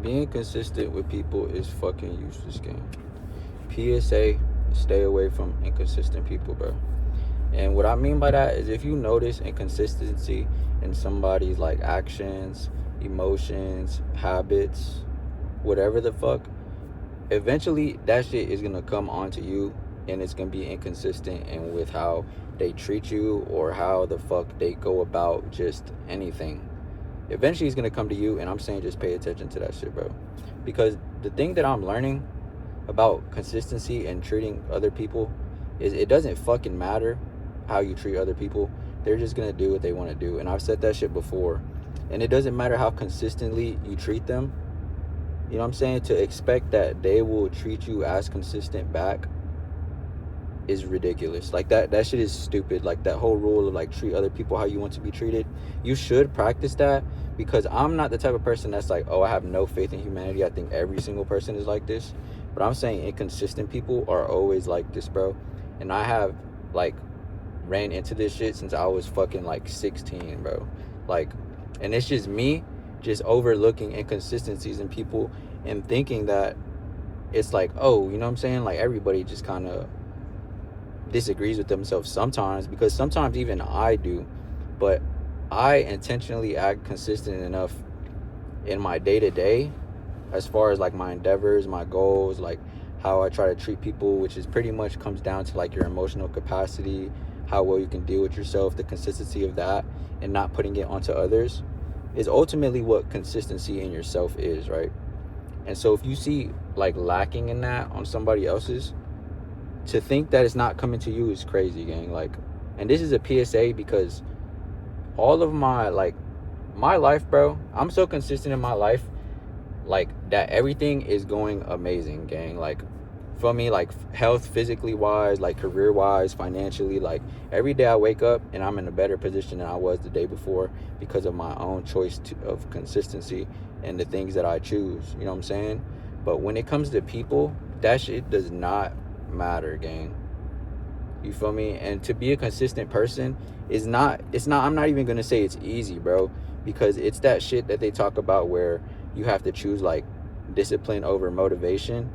being consistent with people is fucking useless, game. PSA, stay away from inconsistent people, bro. And what I mean by that is if you notice inconsistency in somebody's like actions, emotions, habits, whatever the fuck, eventually that shit is gonna come onto you, and it's gonna be inconsistent and with how they treat you or how the fuck they go about just anything. Eventually it's gonna come to you, and I'm saying just pay attention to that shit, bro. Because the thing that I'm learning about consistency and treating other people is it doesn't fucking matter how you treat other people. They're just gonna do what they want to do. And I've said that shit before. And it doesn't matter how consistently you treat them. You know what I'm saying? To expect that they will treat you as consistent back is ridiculous. Like that shit is stupid. Like that whole rule of like treat other people how you want to be treated. You should practice that, because I'm not the type of person that's like, oh, I have no faith in humanity. I think every single person is like this. But I'm saying inconsistent people are always like this, bro. And I have like ran into this shit since I was fucking like 16, bro. Like, and it's just me just overlooking inconsistencies in people and thinking that it's like, oh, you know what I'm saying? Like everybody just kind of disagrees with themselves sometimes, because sometimes even I do, but I intentionally act consistent enough in my day-to-day as far as like my endeavors, my goals, like how I try to treat people, which is pretty much comes down to like your emotional capacity, how well you can deal with yourself, the consistency of that, and not putting it onto others is ultimately what consistency in yourself is, right? And so if you see like lacking in that on somebody else's, to think that it's not coming to you is crazy, gang. Like, and this is a PSA, because all of my life, bro, I'm so consistent in my life, like that everything is going amazing, gang. Like for me, like health, physically wise, like career wise, financially, like every day I wake up and I'm in a better position than I was the day before because of my own choice of consistency and the things that I choose, you know what I'm saying? But when it comes to people, that shit does not matter, gang. You feel me? And to be a consistent person is not, I'm not even gonna say it's easy, bro, because it's that shit that they talk about where you have to choose like discipline over motivation.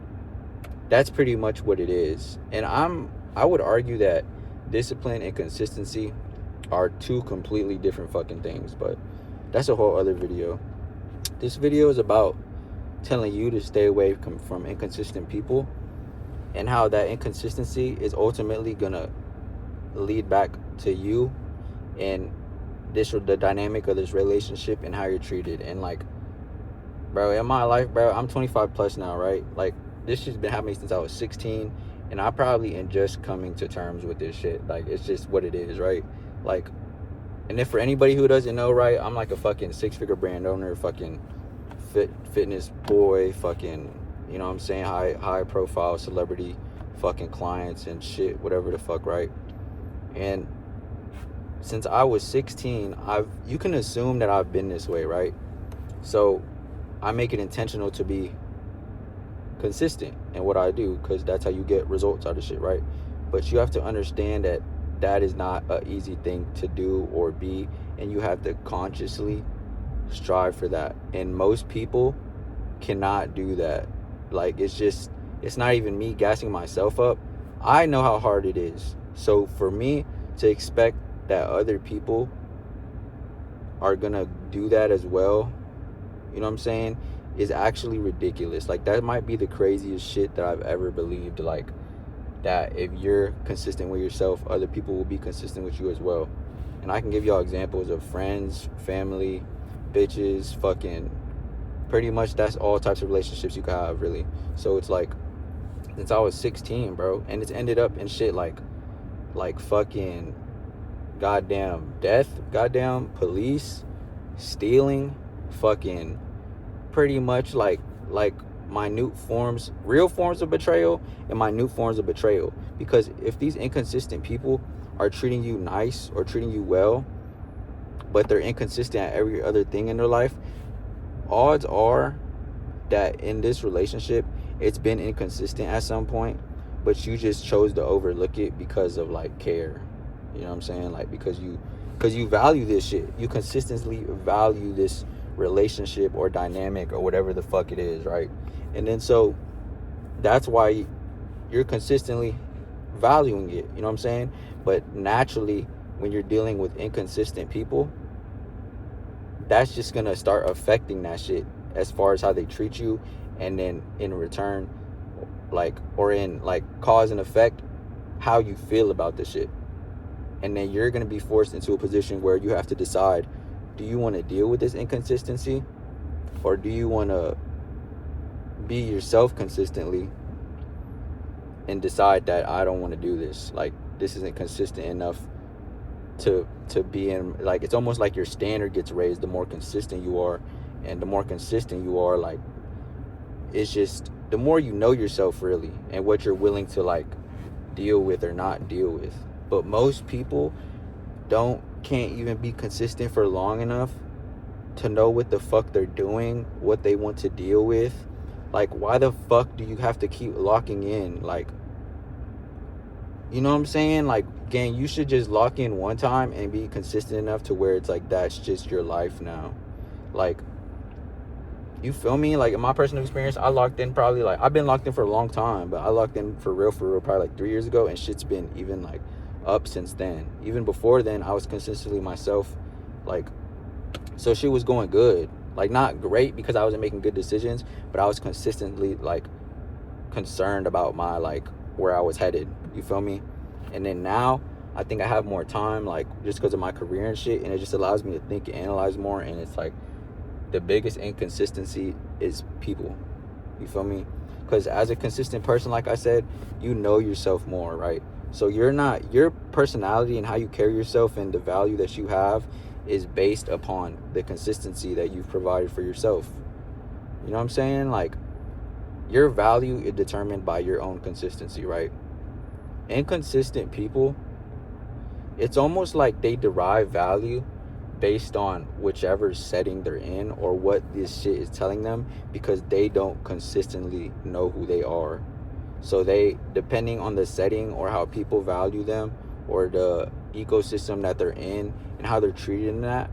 That's pretty much what it is. And I would argue that discipline and consistency are two completely different fucking things, but that's a whole other video. This video is about telling you to stay away from inconsistent people, and how that inconsistency is ultimately gonna lead back to you and the dynamic of this relationship and how you're treated. And like, bro, in my life, bro, I'm 25 plus now, right? Like this shit's been happening since I was 16, and I probably am just coming to terms with this shit. Like it's just what it is, right? Like, and if for anybody who doesn't know, right, I'm like a fucking 6-figure brand owner, fucking fitness boy, fucking, you know what I'm saying, high profile celebrity fucking clients and shit, whatever the fuck, right? And since I was 16, you can assume that I've been this way, right? So I make it intentional to be consistent in what I do, because that's how you get results out of shit, right? But you have to understand that that is not an easy thing to do or be, and you have to consciously strive for that. And most people cannot do that. Like it's not even me gassing myself up. I know how hard it is. So for me to expect that other people are gonna do that as well, you know what I'm saying, is actually ridiculous. Like that might be the craziest shit that I've ever believed. Like that if you're consistent with yourself, other people will be consistent with you as well. And I can give y'all examples of friends, family, bitches, fucking pretty much that's all types of relationships you can have, really. So it's like since I was 16, bro, and it's ended up in shit like fucking goddamn death, goddamn police, stealing, fucking pretty much like minute forms, real forms of betrayal and minute forms of betrayal. Because if these inconsistent people are treating you nice or treating you well, but they're inconsistent at every other thing in their life, odds are that in this relationship it's been inconsistent at some point, but you just chose to overlook it because of like care. You know what I'm saying? Like because you value this shit. You consistently value this relationship or dynamic or whatever the fuck it is, right? And then so that's why you're consistently valuing it, you know what I'm saying? But naturally, when you're dealing with inconsistent people, that's just gonna start affecting that shit as far as how they treat you, and then in return, like, or in like cause and effect, how you feel about the shit. And then you're gonna be forced into a position where you have to decide, do you want to deal with this inconsistency, or do you want to be yourself consistently and decide that I don't want to do this, like this isn't consistent enough to be in, like, it's almost like your standard gets raised the more consistent you are. And the more consistent you are, like, it's just the more you know yourself really, and what you're willing to like deal with or not deal with. But most people can't even be consistent for long enough to know what the fuck they're doing, what they want to deal with. Like, why the fuck do you have to keep locking in? Like, you know what I'm saying? Like, gang, you should just lock in one time and be consistent enough to where it's like, that's just your life now. Like, you feel me? Like, in my personal experience, I locked in probably, like, I've been locked in for a long time, but I locked in for real, probably like 3 years ago, and shit's been even like up since then. Even before then, I was consistently myself. Like, so shit was going good. Like, not great because I wasn't making good decisions, but I was consistently like concerned about my, like, where I was headed. You feel me? And then now I think I have more time, like, just because of my career and shit, and it just allows me to think and analyze more. And it's like, the biggest inconsistency is people. You feel me? Because as a consistent person, like I said, you know yourself more, right? So your personality and how you carry yourself and the value that you have is based upon the consistency that you've provided for yourself. You know what I'm saying? Like, your value is determined by your own consistency, right? Inconsistent people, it's almost like they derive value based on whichever setting they're in or what this shit is telling them, because they don't consistently know who they are. So they, depending on the setting or how people value them or the ecosystem that they're in and how they're treated in that,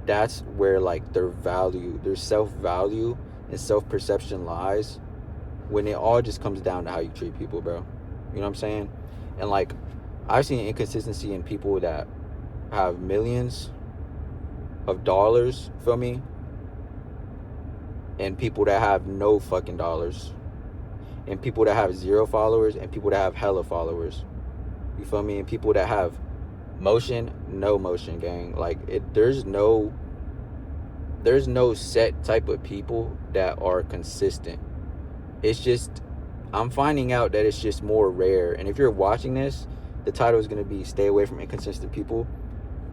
that's where like their value, their self-value and self-perception lies, when it all just comes down to how you treat people, bro. You know what I'm saying? And like, I've seen inconsistency in people that have millions of dollars, feel me? And people that have no fucking dollars. And people that have 0 followers, and people that have hella followers. You feel me? And people that have motion, no motion, gang. Like, there's no set type of people that are consistent. It's just, I'm finding out that it's just more rare. And if you're watching this, the title is going to be Stay Away from Inconsistent People.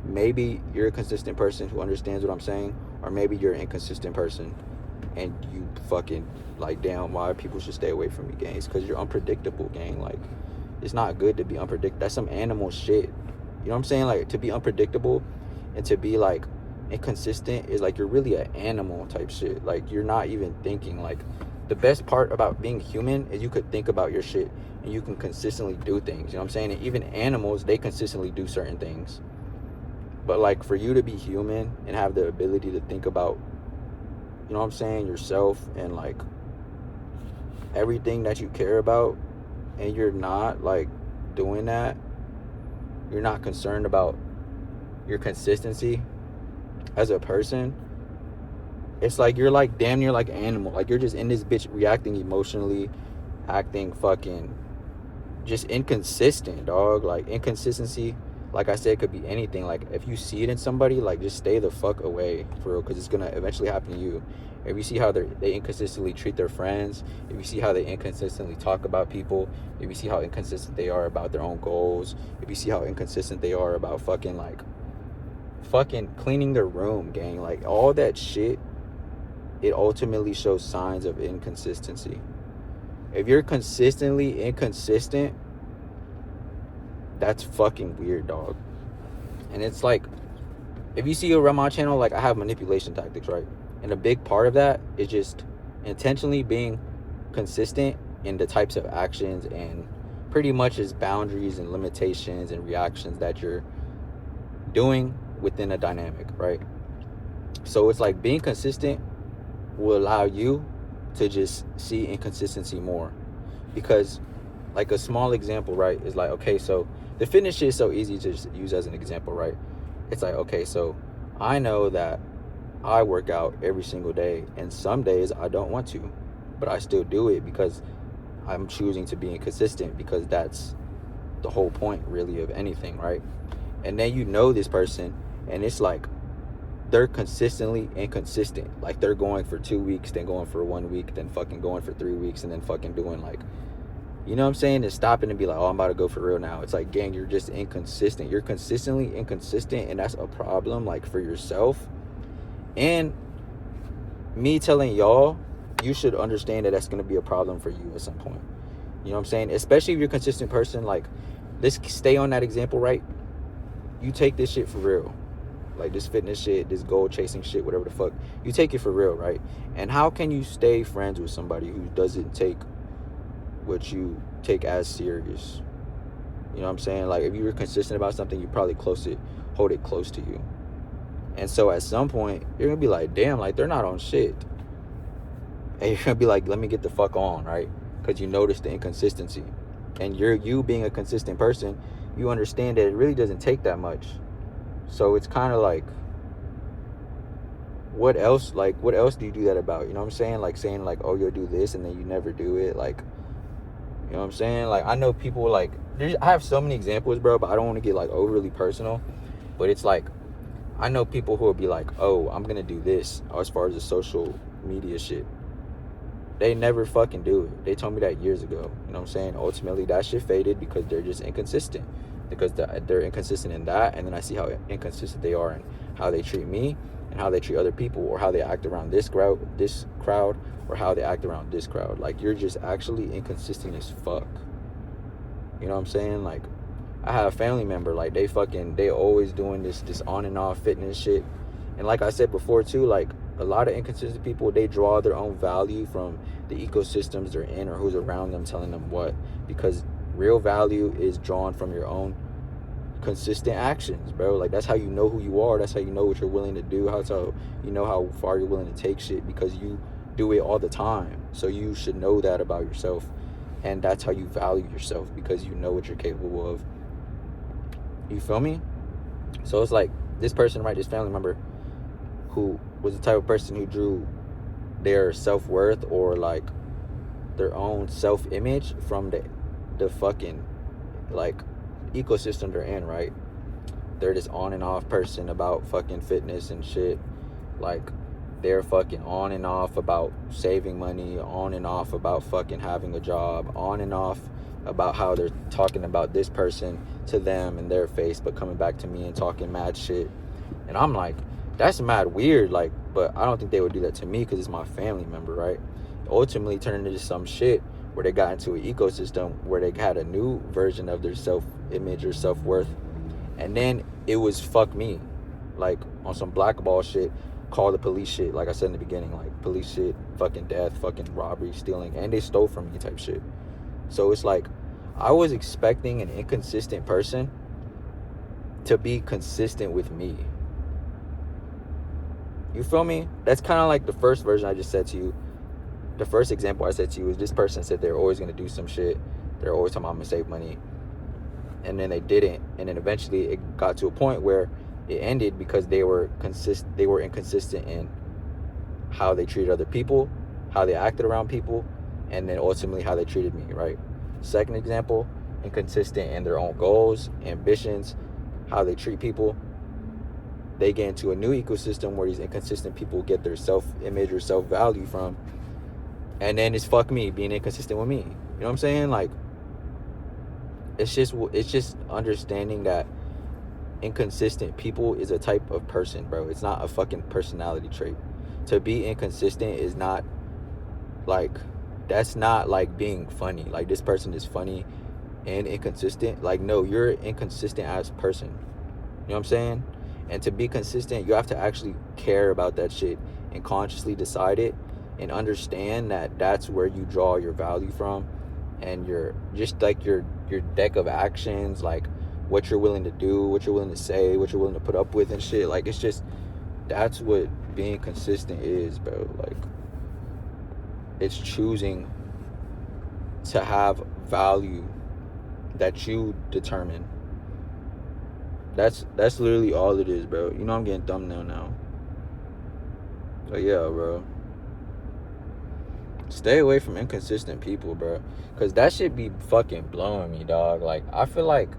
Maybe you're a consistent person who understands what I'm saying, or maybe you're an inconsistent person and you fucking like, damn, why people should stay away from you, gang? It's because you're unpredictable, gang. Like, it's not good to be unpredictable. That's some animal shit. You know what I'm saying? Like, to be unpredictable and to be like inconsistent is like you're really an animal type shit. Like, you're not even thinking. Like, the best part about being human is you could think about your shit and you can consistently do things. You know what I'm saying? And even animals, they consistently do certain things. But like, for you to be human and have the ability to think about, you know what I'm saying, yourself and like everything that you care about, and you're not like doing that, you're not concerned about your consistency as a person, it's like you're like damn near like an animal. Like, you're just in this bitch reacting emotionally, acting fucking just inconsistent, dog. Like, inconsistency, like I said, could be anything. Like, if you see it in somebody, like, just stay the fuck away, for real, because it's gonna eventually happen to you. If you see how they inconsistently treat their friends, if you see how they inconsistently talk about people, if you see how inconsistent they are about their own goals, if you see how inconsistent they are about fucking cleaning their room, gang, like, all that shit, it ultimately shows signs of inconsistency. If you're consistently inconsistent, that's fucking weird, dog. And it's like, if you see around my channel, like, I have manipulation tactics, right? And a big part of that is just intentionally being consistent in the types of actions and pretty much as boundaries and limitations and reactions that you're doing within a dynamic, right? So it's like being consistent will allow you to just see inconsistency more. Because like a small example, right, is like, okay, so the fitness shit is so easy to just use as an example, right? It's like, okay, so I know that I work out every single day, and some days I don't want to, but I still do it because I'm choosing to be inconsistent, because that's the whole point really of anything, right? And then you know this person, and it's like they're consistently inconsistent. Like they're going for 2 weeks, then going for 1 week, then fucking going for 3 weeks, and then fucking doing like, you know what I'm saying? And stopping and be like, oh, I'm about to go for real now. It's like, gang, you're just inconsistent. You're consistently inconsistent, and that's a problem, like, for yourself. And me telling y'all, you should understand that that's going to be a problem for you at some point. You know what I'm saying? Especially if you're a consistent person. Like, let's stay on that example, right? You take this shit for real. Like, this fitness shit, this goal chasing shit, whatever the fuck. You take it for real, right? And how can you stay friends with somebody who doesn't take what you take as serious? You know what I'm saying? Like, if you were consistent about something, you probably hold it close to you. And so at some point, you're gonna be like, damn, like, they're not on shit. And you're gonna be like, let me get the fuck on, right? Because you notice the inconsistency. And you being a consistent person, you understand that it really doesn't take that much. So it's kind of like, what else do you do that about? You know what I'm saying? Like saying like, oh, you'll do this, and then you never do it. Like, you know what I'm saying? Like, I know people like, I have so many examples, bro, but I don't want to get like overly personal. But it's like, I know people who will be like, oh, I'm going to do this as far as the social media shit. They never fucking do it. They told me that years ago. You know what I'm saying? Ultimately, that shit faded because they're just inconsistent. Because they're inconsistent in that, and then I see how inconsistent they are in how they treat me and how they treat other people, or how they act around this crowd, or how they act around this crowd. Like, you're just actually inconsistent as fuck. You know what I'm saying? Like, I have a family member, like, they always doing this on and off fitness shit. And like I said before too, like, a lot of inconsistent people, they draw their own value from the ecosystems they're in or who's around them telling them what. Because real value is drawn from your own consistent actions, bro. Like, that's how you know who you are. That's how you know what you're willing to do. That's how you know how far you're willing to take shit, because you do it all the time. So you should know that about yourself. And that's how you value yourself, because you know what you're capable of. You feel me? So it's like this person, right, this family member who was the type of person who drew their self-worth or like their own self-image from the fucking like ecosystem they're in, right? They're this on and off person about fucking fitness and shit. Like, they're fucking on and off about saving money, on and off about fucking having a job, on and off about how they're talking about this person to them in their face, but coming back to me and talking mad shit. And I'm like, that's mad weird. Like, but I don't think they would do that to me because it's my family member, right? Ultimately turned into some shit where they got into an ecosystem where they had a new version of their self-image or self-worth. And then it was fuck me. Like, on some blackball shit, call the police shit, like I said in the beginning, like police shit, fucking death, fucking robbery, stealing, and they stole from me type shit. So it's like, I was expecting an inconsistent person to be consistent with me. You feel me? That's kind of like the first version I just said to you. The first example I said to you is this person said they're always going to do some shit. They're always talking about I'm going to save money. And then they didn't. And then eventually it got to a point where it ended because they were inconsistent in how they treated other people, how they acted around people, and then ultimately how they treated me, right? Second example, inconsistent in their own goals, ambitions, how they treat people. They get into a new ecosystem where these inconsistent people get their self-image or self-value from. And then it's fuck me being inconsistent with me. You know what I'm saying? Like, it's just understanding that inconsistent people is a type of person, bro. It's not a fucking personality trait. To be inconsistent is not like, that's not like being funny. Like, this person is funny and inconsistent. Like, no, you're inconsistent as a person. You know what I'm saying? And to be consistent, you have to actually care about that shit and consciously decide it and understand that that's where you draw your value from, and your just like your deck of actions, like what you're willing to do, what you're willing to say, what you're willing to put up with and shit. Like, it's just, that's what being consistent is, bro. Like, it's choosing to have value that you determine. That's literally all it is, bro. You know I'm getting thumbnail now. But yeah, bro. Stay away from inconsistent people, bro. Cause that shit be fucking blowing me, dog. Like, I feel like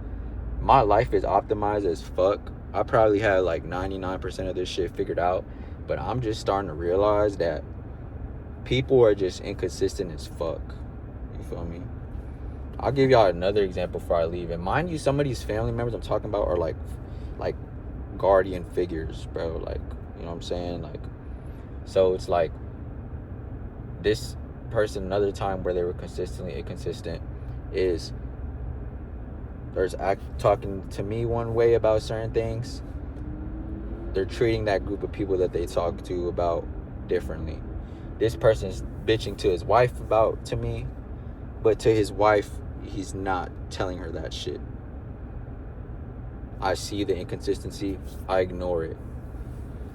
my life is optimized as fuck. I probably had like 99% of this shit figured out. But I'm just starting to realize that people are just inconsistent as fuck. You feel me? I'll give y'all another example before I leave. And mind you, some of these family members I'm talking about are like guardian figures, bro. Like, you know what I'm saying? Like, so it's like this person, another time where they were consistently inconsistent, is there's talking to me one way about certain things. They're treating that group of people that they talk to about differently. This person's bitching to his wife about to me, but to his wife, he's not telling her that shit. I see the inconsistency. I ignore it.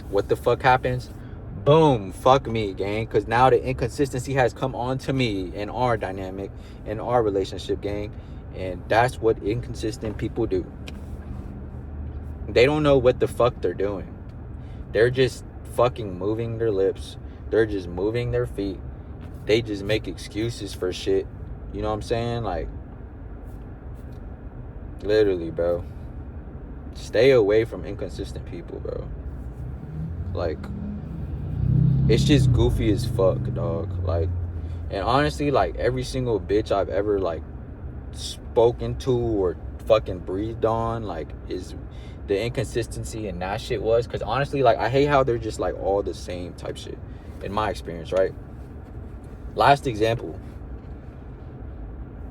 What the fuck happens? Boom, fuck me, gang. Because now the inconsistency has come on to me in our dynamic, in our relationship, gang. And that's what inconsistent people do. They don't know what the fuck they're doing. They're just fucking moving their lips. They're just moving their feet. They just make excuses for shit. You know what I'm saying? Like, literally, bro. Stay away from inconsistent people, bro. Like, it's just goofy as fuck, dog. Like, and honestly, like, every single bitch I've ever, like, spoken to or fucking breathed on, like, is the inconsistency and that shit was. Because honestly, like, I hate how they're just, like, all the same type shit. In my experience, right? Last example.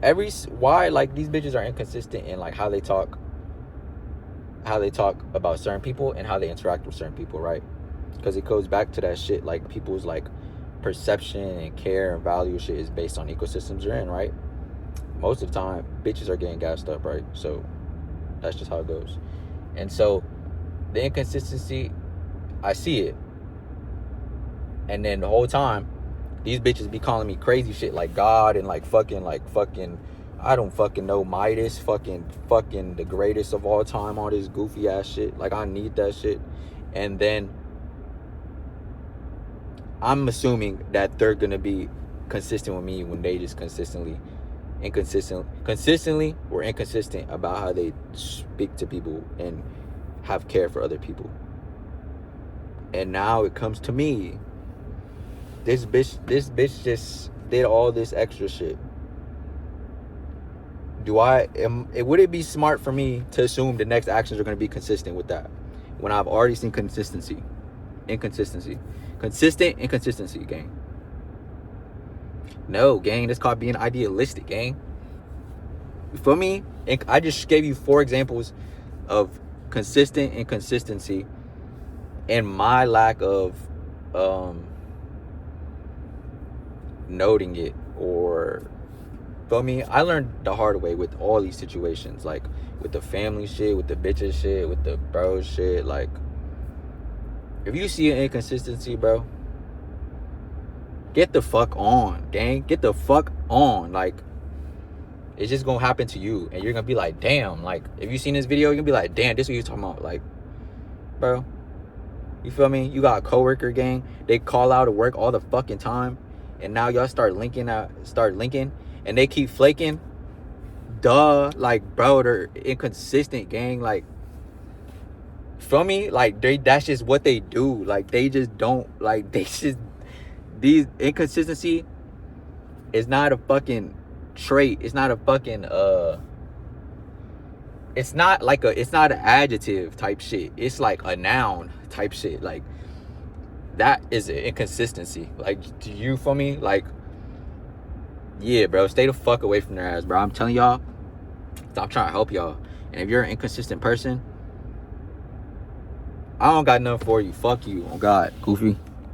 Why, like, these bitches are inconsistent in, like, how they talk about certain people and how they interact with certain people, right? Because it goes back to that shit, like, people's, like, perception and care and value shit is based on ecosystems they're in, right? Most of the time, bitches are getting gassed up, right? So that's just how it goes. And so the inconsistency, I see it. And then the whole time, these bitches be calling me crazy shit like God and like fucking I don't fucking know, Midas, fucking the greatest of all time, all this goofy ass shit. Like, I need that shit. And then I'm assuming that they're gonna be consistent with me when they just consistently or inconsistent about how they speak to people and have care for other people. And now it comes to me. This bitch just did all this extra shit. Would it be smart for me to assume the next actions are going to be consistent with that when I've already seen inconsistency, gang? No, gang, that's called being idealistic, gang. You feel me? And I just gave you 4 examples of consistent inconsistency and my lack of noting it, or, feel me? I learned the hard way with all these situations, like with the family shit, with the bitches shit, with the bros shit. Like, if you see an inconsistency, bro, get the fuck on, gang. Get the fuck on. Like, it's just gonna happen to you, and you're gonna be like, damn. Like, if you seen this video, you're gonna be like, damn, this is what you're talking about. Like, bro, you feel me? You got a coworker, gang. They call out of work all the fucking time, and now y'all start linking, and they keep flaking. Duh. Like, bro, they're inconsistent, gang. Like, feel me? Like, that's just what they do. Like, they just don't, like, these inconsistency is not a fucking trait. It's not a fucking it's not an adjective type shit. It's like a noun type shit. Like, that is an inconsistency. Like, do you feel me? Like, yeah, bro, stay the fuck away from their ass, bro. I'm telling y'all, I'm trying to help y'all. And if you're an inconsistent person, I don't got nothing for you. Fuck you. Oh God, goofy.